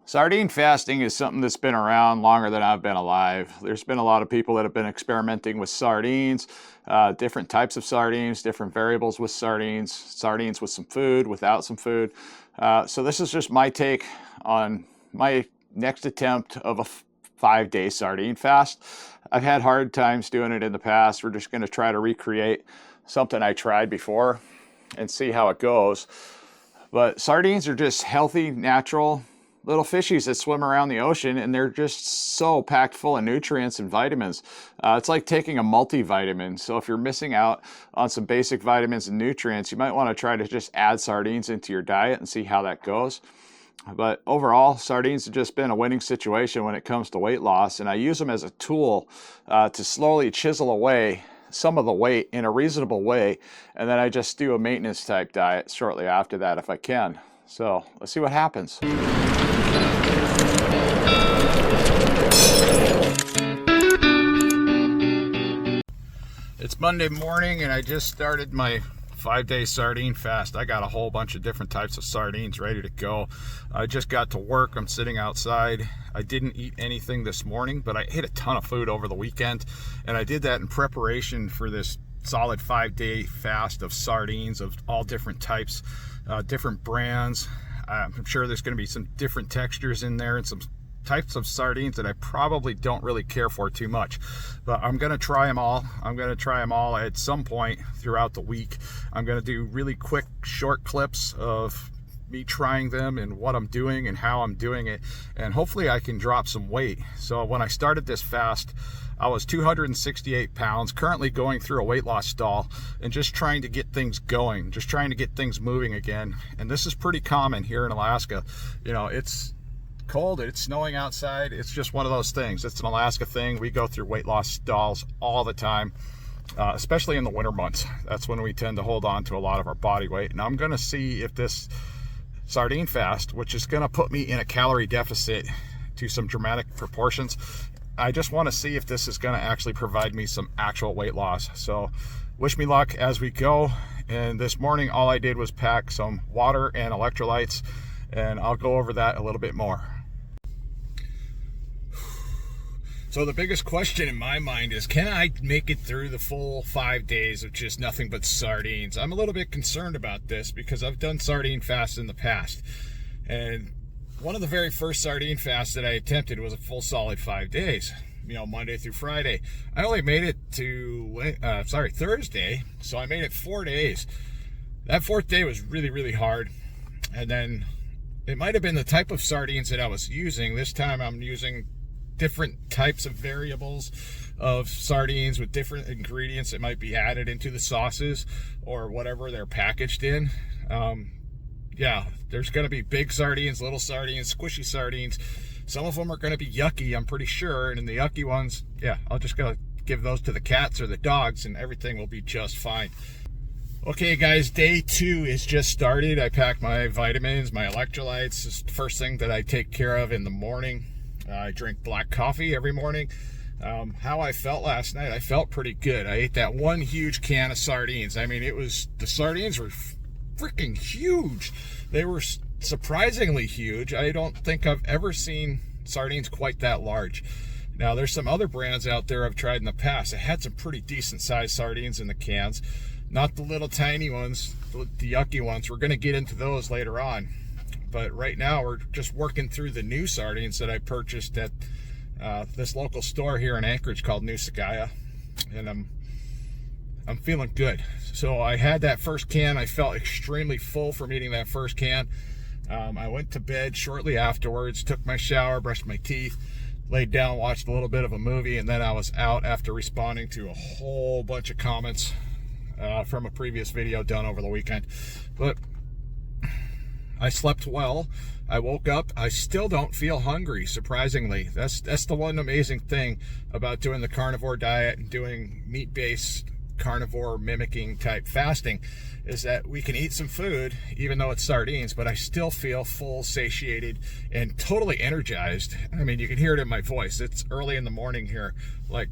Sardine fasting is something that's been around longer than I've been alive. There's been a lot of people that have been experimenting with sardines, different types of sardines, different variables with sardines, sardines with some food, without some food. So this is just my take on my next attempt of a 5-day sardine fast. I've had hard times doing it in the past. We're just going to try to recreate something I tried before and see how it goes. But sardines are just healthy, natural little fishies that swim around the ocean, and they're just so packed full of nutrients and vitamins. It's like taking a multivitamin. So if you're missing out on some basic vitamins and nutrients, you might want to try to just add sardines into your diet and see how that goes. But overall, sardines have just been a winning situation when it comes to weight loss, and I use them as a tool to slowly chisel away some of the weight in a reasonable way, and then I just do a maintenance type diet shortly after that if I can. So let's see what happens. It's Monday morning and I just started my 5-day sardine fast. I got a whole bunch of different types of sardines ready to go. I just got to work. I'm sitting outside. I didn't eat anything this morning, but I ate a ton of food over the weekend, and I did that in preparation for this solid 5-day fast of sardines of all different types, different brands. I'm sure there's going to be some different textures in there and some types of sardines that I probably don't really care for too much, but I'm going to try them all. I'm going to try them all at some point throughout the week. I'm going to do really quick short clips of me trying them and what I'm doing and how I'm doing it, and hopefully I can drop some weight. So when I started this fast, I was 268 pounds, currently going through a weight loss stall and just trying to get things going, just trying to get things moving again. And this is pretty common here in Alaska. You know, it's cold, it's snowing outside. It's just one of those things. It's an Alaska thing. We go through weight loss stalls all the time, especially in the winter months. That's when we tend to hold on to a lot of our body weight. And I'm going to see if this sardine fast, which is going to put me in a calorie deficit to some dramatic proportions, I just want to see if this is going to actually provide me some actual weight loss. So wish me luck as we go. And this morning, all I did was pack some water and electrolytes, and I'll go over that a little bit more. So the biggest question in my mind is, can I make it through the full 5 days of just nothing but sardines? I'm a little bit concerned about this because I've done sardine fasts in the past. And one of the very first sardine fasts that I attempted was a full solid 5 days, you know, Monday through Friday. I only made it to, Thursday, so I made it 4 days. That fourth day was really, really hard. And then it might have been the type of sardines that I was using. This time I'm using different types of variables of sardines with different ingredients that might be added into the sauces or whatever they're packaged in. Yeah, there's going to be big sardines, little sardines, squishy sardines. Some of them are going to be yucky, I'm pretty sure. And in the yucky ones, yeah, I'll just go give those to the cats or the dogs and everything will be just fine. Okay, guys, day 2 is just started. I packed my vitamins, my electrolytes. It's the first thing that I take care of in the morning. I drink black coffee every morning. How I felt last night, I felt pretty good. I ate that one huge can of sardines. I mean, the sardines were freaking huge. They were surprisingly huge. I don't think I've ever seen sardines quite that large. Now, there's some other brands out there I've tried in the past that had some pretty decent sized sardines in the cans. Not the little tiny ones, the yucky ones. We're going to get into those later on. But right now, we're just working through the new sardines that I purchased at this local store here in Anchorage called New Sagaya. And I'm feeling good. So I had that first can. I felt extremely full from eating that first can. I went to bed shortly afterwards, took my shower, brushed my teeth, laid down, watched a little bit of a movie, and then I was out after responding to a whole bunch of comments from a previous video done over the weekend. But I slept well. I woke up. I still don't feel hungry, surprisingly. That's the one amazing thing about doing the carnivore diet and doing meat-based carnivore mimicking type fasting, is that we can eat some food, even though it's sardines, but I still feel full, satiated, and totally energized. I mean, you can hear it in my voice. It's early in the morning here, like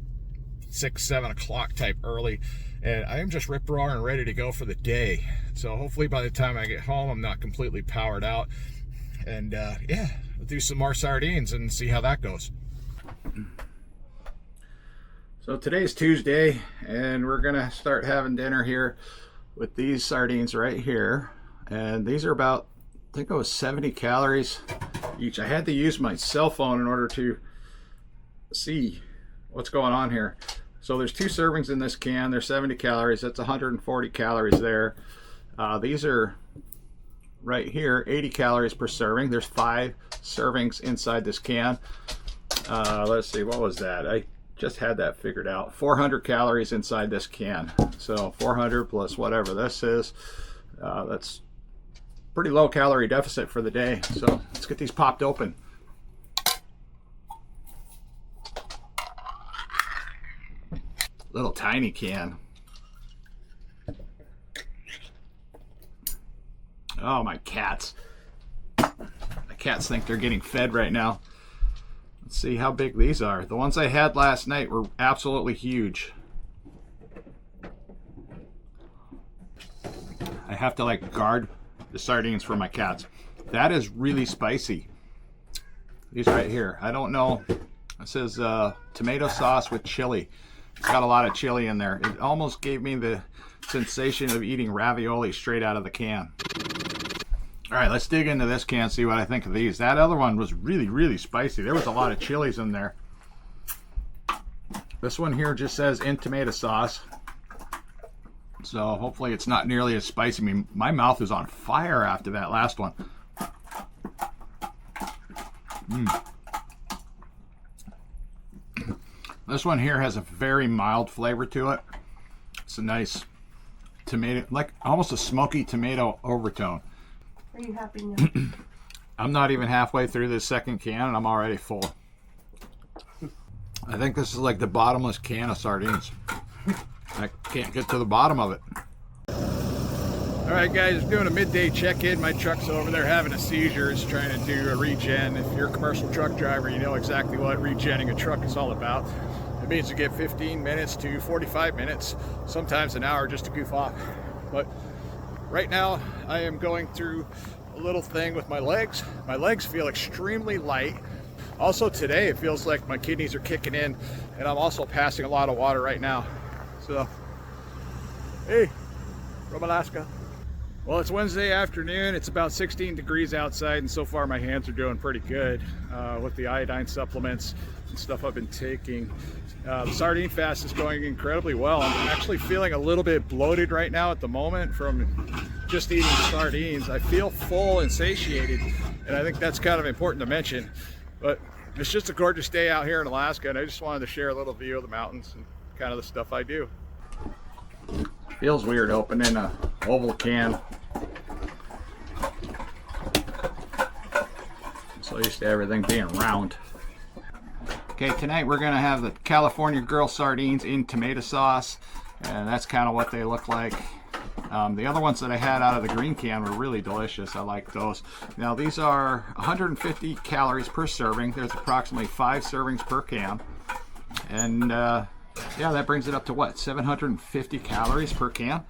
6, 7 o'clock type early, and I am just rip-roaring and ready to go for the day. So hopefully by the time I get home, I'm not completely powered out. And yeah, we'll do some more sardines and see how that goes. So today's Tuesday, and we're gonna start having dinner here with these sardines right here. And these are about, I think it was 70 calories each. I had to use my cell phone in order to see what's going on here. So there's 2 servings in this can. They're 70 calories. That's 140 calories there. These are right here, 80 calories per serving. There's 5 servings inside this can. Let's see, what was that? I just had that figured out. 400 calories inside this can. So 400 plus whatever this is. That's pretty low calorie deficit for the day. So let's get these popped open. Little tiny can. Oh, my cats. My cats think they're getting fed right now. Let's see how big these are. The ones I had last night were absolutely huge. I have to like guard the sardines for my cats. That is really spicy. These right here. I don't know. It says tomato sauce with chili. It's got a lot of chili in there. It almost gave me the sensation of eating ravioli straight out of the can. All right, let's dig into this can, see what I think of these. That other one was really, really spicy. There was a lot of chilies in there. This one here just says in tomato sauce. So hopefully it's not nearly as spicy. I mean, my mouth is on fire after that last one. This one here has a very mild flavor to it. It's a nice tomato, like almost a smoky tomato overtone. Are you happy now? I'm not even halfway through this second can and I'm already full. I think this is like the bottomless can of sardines. I can't get to the bottom of it. All right, guys, doing a midday check-in. My truck's over there having a seizure. It's trying to do a regen. If you're a commercial truck driver, you know exactly what regenning a truck is all about. It means you get 15 minutes to 45 minutes, sometimes an hour just to goof off. But right now, I am going through a little thing with my legs. My legs feel extremely light. Also today, it feels like my kidneys are kicking in, and I'm also passing a lot of water right now. So, hey, from Alaska. Well, it's Wednesday afternoon. It's about 16 degrees outside, and so far my hands are doing pretty good with the iodine supplements and stuff I've been taking. The sardine fast is going incredibly well. I'm actually feeling a little bit bloated right now at the moment from just eating sardines. I feel full and satiated, and I think that's kind of important to mention. But it's just a gorgeous day out here in Alaska, and I just wanted to share a little view of the mountains and kind of the stuff I do. Feels weird opening a oval can. I'm so used to everything being round. Okay, tonight we're gonna have the California Girl sardines in tomato sauce, and that's kind of what they look like. The other ones that I had out of the green can were really delicious. I like those. Now these are 150 calories per serving. There's approximately 5 servings per can, and yeah, that brings it up to what, 750 calories per can.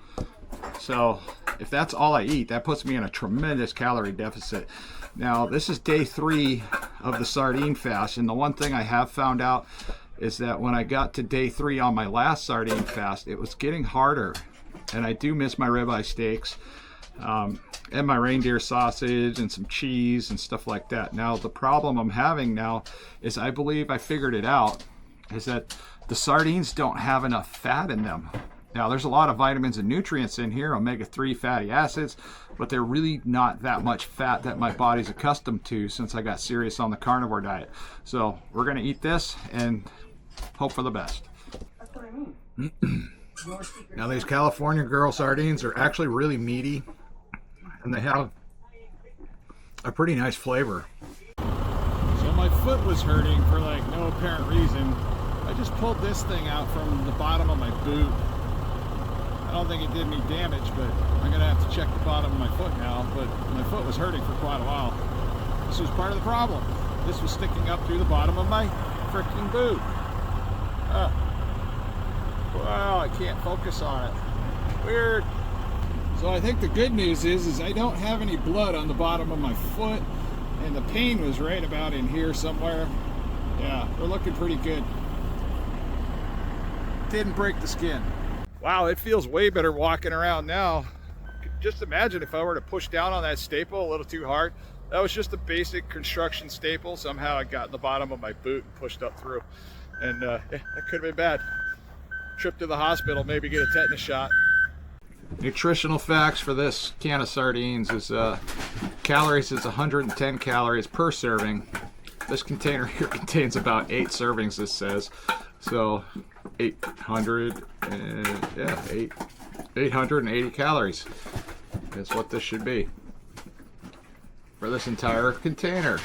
So if that's all I eat, that puts me in a tremendous calorie deficit. Now this is day 3 of the sardine fast, and the one thing I have found out is that when I got to day 3 on my last sardine fast, it was getting harder, and I do miss my ribeye steaks and my reindeer sausage and some cheese and stuff like that. Now the problem I'm having now is, I believe I figured it out, is that the sardines don't have enough fat in them. Now there's a lot of vitamins and nutrients in here, omega-3 fatty acids, but they're really not that much fat that my body's accustomed to since I got serious on the carnivore diet. So we're gonna eat this and hope for the best. That's what I mean. Now these California Girl sardines are actually really meaty, and they have a pretty nice flavor. So my foot was hurting for like no apparent reason. I just pulled this thing out from the bottom of my boot. I don't think it did any damage, but I'm gonna have to check the bottom of my foot now. But my foot was hurting for quite a while. This was part of the problem. This was sticking up through the bottom of my freaking boot. Wow, I can't focus on it. Weird. So I think the good news is I don't have any blood on the bottom of my foot. and the pain was right about in here somewhere. Yeah, we're looking pretty good. Didn't break the skin. Wow, it feels way better walking around now. Just imagine if I were to push down on that staple a little too hard. That was just a basic construction staple. Somehow I got in the bottom of my boot and pushed up through. And yeah, that could have been bad. Trip to the hospital, maybe get a tetanus shot. Nutritional facts for this can of sardines is calories is 110 calories per serving. This container here contains about 8 servings, this says. So 880 calories is what this should be for this entire container.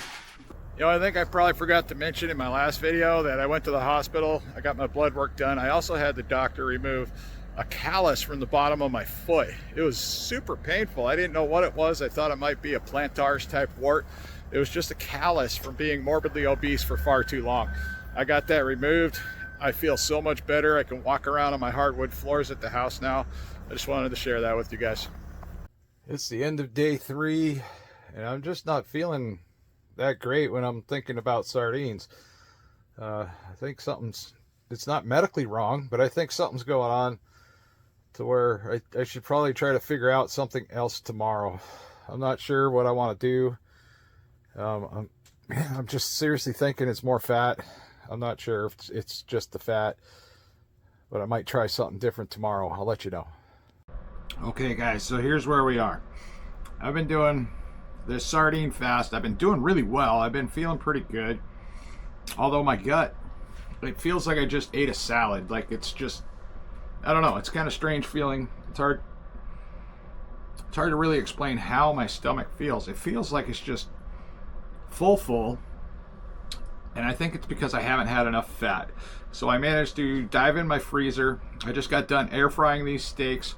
You know, I think I probably forgot to mention in my last video that I went to the hospital. I got my blood work done. I also had the doctor remove a callus from the bottom of my foot. It was super painful. I didn't know what it was. I thought it might be a plantar type wart. It was just a callus from being morbidly obese for far too long. I got that removed. I feel so much better. I can walk around on my hardwood floors at the house now. I just wanted to share that with you guys. It's the end of day 3, and I'm just not feeling that great when I'm thinking about sardines. I think it's not medically wrong, but I think something's going on to where I should probably try to figure out something else tomorrow. I'm not sure what I want to do. I'm just seriously thinking it's more fat. I'm not sure if it's just the fat, but I might try something different tomorrow. I'll let you know. Okay guys, so here's where we are. I've been doing this sardine fast. I've been doing really well. I've been feeling pretty good. Although my gut, it feels like I just ate a salad. Like it's just, I don't know. It's kind of strange feeling. It's hard to really explain how my stomach feels. It feels like it's just full. And I think it's because I haven't had enough fat. So I managed to dive in my freezer. I just got done air frying these steaks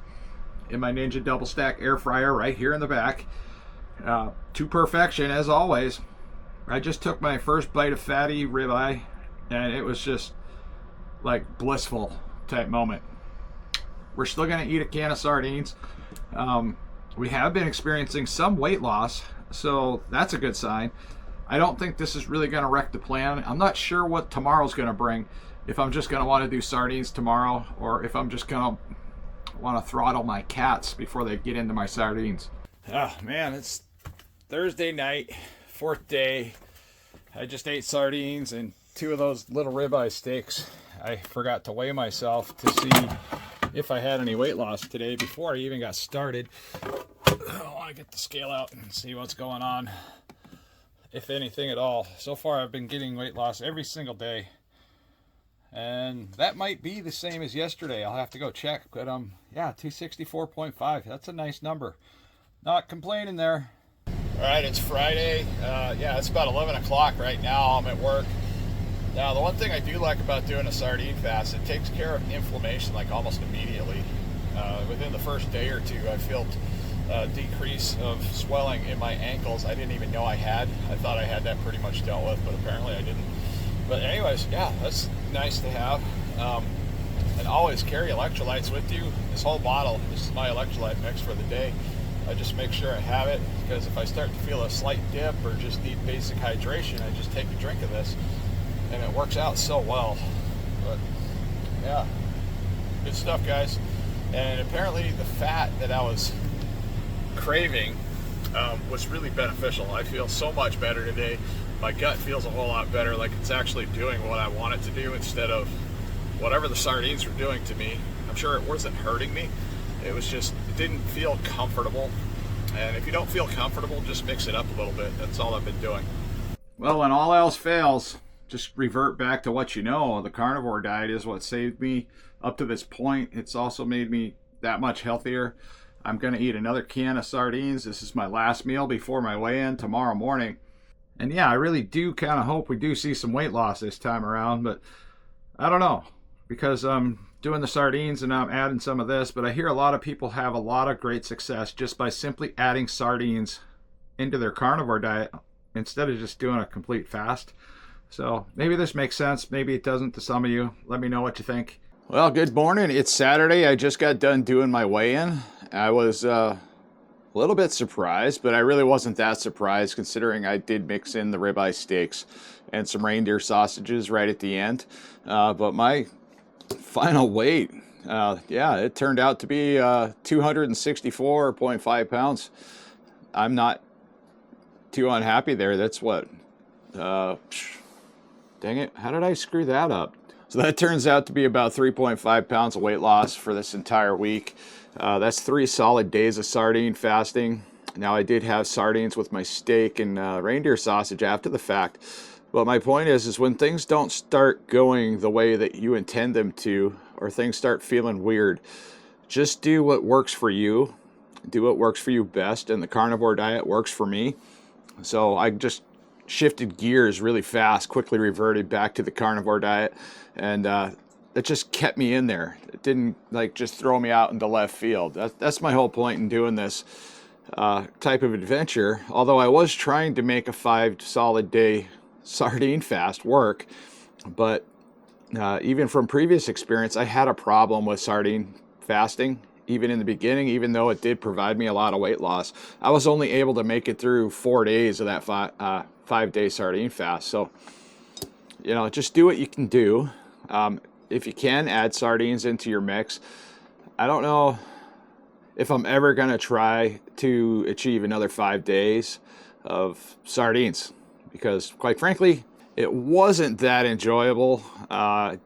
in my Ninja double stack air fryer right here in the back. To perfection, as always. I just took my first bite of fatty ribeye, and it was just like blissful type moment. We're still gonna eat a can of sardines. We have been experiencing some weight loss, so that's a good sign. I don't think this is really gonna wreck the plan. I'm not sure what tomorrow's gonna bring. If I'm just gonna want to do sardines tomorrow, or if I'm just gonna want to throttle my cats before they get into my sardines. Oh man, it's Thursday night, 4th day. I just ate sardines and 2 of those little ribeye steaks. I forgot to weigh myself to see if I had any weight loss today before I even got started. I want to get the scale out and see what's going on, if anything at all. So far I've been getting weight loss every single day, and that might be the same as yesterday. I'll have to go check, but yeah, 264.5. That's a nice number. Not complaining there. All right, it's Friday. Yeah, it's about 11 o'clock right now. I'm at work. Now, the one thing I do like about doing a sardine fast, it takes care of inflammation like almost immediately. Within the first day or 2, I felt a decrease of swelling in my ankles. I didn't even know I had. I thought I had that pretty much dealt with, but apparently I didn't. But anyways, yeah, that's nice to have. And always carry electrolytes with you. This whole bottle, this is my electrolyte mix for the day. I just make sure I have it, because if I start to feel a slight dip or just need basic hydration, I just take a drink of this, and it works out so well. But yeah, good stuff, guys. And apparently the fat that I was craving was really beneficial. I feel so much better today. My gut feels a whole lot better, like it's actually doing what I want it to do instead of whatever the sardines were doing to me. I'm sure it wasn't hurting me. It was just, it didn't feel comfortable. And if you don't feel comfortable, just mix it up a little bit. That's all I've been doing. Well, when all else fails, just revert back to what you know. The carnivore diet is what saved me up to this point. It's also made me that much healthier. I'm going to eat another can of sardines. This is my last meal before my weigh-in tomorrow morning. And yeah, I really do kind of hope we do see some weight loss this time around, but I don't know, because I'm doing the sardines and I'm adding some of this, but I hear a lot of people have a lot of great success just by simply adding sardines into their carnivore diet instead of just doing a complete fast. So maybe this makes sense, maybe it doesn't to some of you. Let me know what you think. Well, good morning. It's Saturday. I just got done doing my weigh-in. I was a A little bit surprised, but I really wasn't that surprised considering I did mix in the ribeye steaks and some reindeer sausages right at the end. But my final weight, yeah, it turned out to be 264.5 pounds. I'm not too unhappy there. That's what, dang it, how did I screw that up? So that turns out to be about 3.5 pounds of weight loss for this entire week. That's 3 solid days of sardine fasting. Now I did have sardines with my steak and reindeer sausage after the fact. But my point is when things don't start going the way that you intend them to, or things start feeling weird, just do what works for you. Do what works for you best, and the carnivore diet works for me. So I just shifted gears really fast, quickly reverted back to the carnivore diet, and it just kept me in there. It didn't like just throw me out into left field. That's my whole point in doing this type of adventure. Although I was trying to make a 5 solid day sardine fast work, but even from previous experience, I had a problem with sardine fasting. Even in the beginning, even though it did provide me a lot of weight loss, I was only able to make it through 4 days of that 5-day sardine fast. So, you know, just do what you can do. If you can, add sardines into your mix. I don't know if I'm ever going to try to achieve another 5 days of sardines, because quite frankly, it wasn't that enjoyable.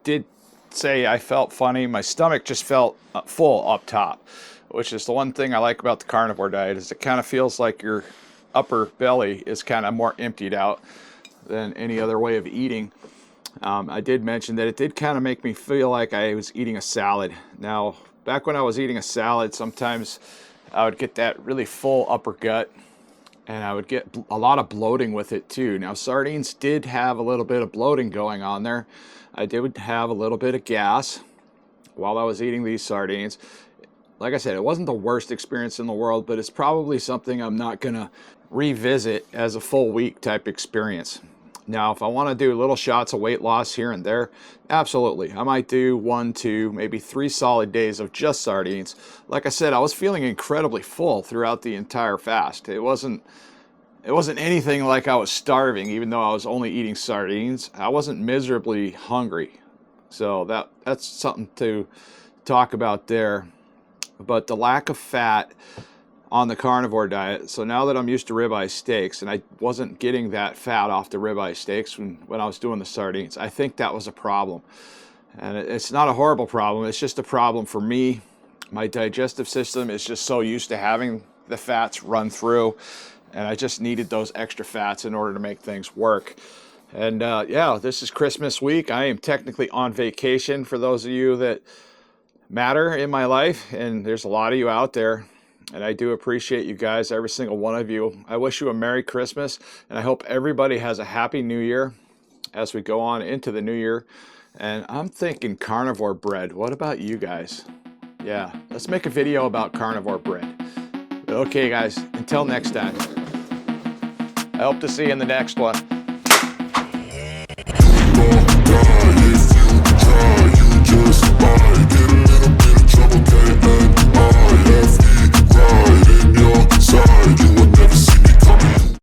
Did say I felt funny. My stomach just felt full up top, which is the one thing I like about the carnivore diet, is it kind of feels like your upper belly is kind of more emptied out than any other way of eating. I did mention that it did kind of make me feel like I was eating a salad. Now, back when I was eating a salad, sometimes I would get that really full upper gut, and I would get a lot of bloating with it too. Now, sardines did have a little bit of bloating going on there. I did have a little bit of gas while I was eating these sardines. Like I said, it wasn't the worst experience in the world, but it's probably something I'm not going to revisit as a full week type experience. Now, if I want to do little shots of weight loss here and there, absolutely. I might do 1, 2, maybe 3 solid days of just sardines. Like I said, I was feeling incredibly full throughout the entire fast. It wasn't anything like I was starving, even though I was only eating sardines. I wasn't miserably hungry. So that's something to talk about there. But the lack of fat on the carnivore diet, so now that I'm used to ribeye steaks, and I wasn't getting that fat off the ribeye steaks when I was doing the sardines, I think that was a problem. And it's not a horrible problem, it's just a problem for me. My digestive system is just so used to having the fats run through, and I just needed those extra fats in order to make things work. And yeah, this is Christmas week. I am technically on vacation for those of you that matter in my life, and there's a lot of you out there, and I do appreciate you guys, every single one of you. I wish you a Merry Christmas, and I hope everybody has a Happy New Year as we go on into the new year. And I'm thinking carnivore bread. What about you guys? Yeah, let's make a video about carnivore bread. But okay guys, until next time, I hope to see you in the next one.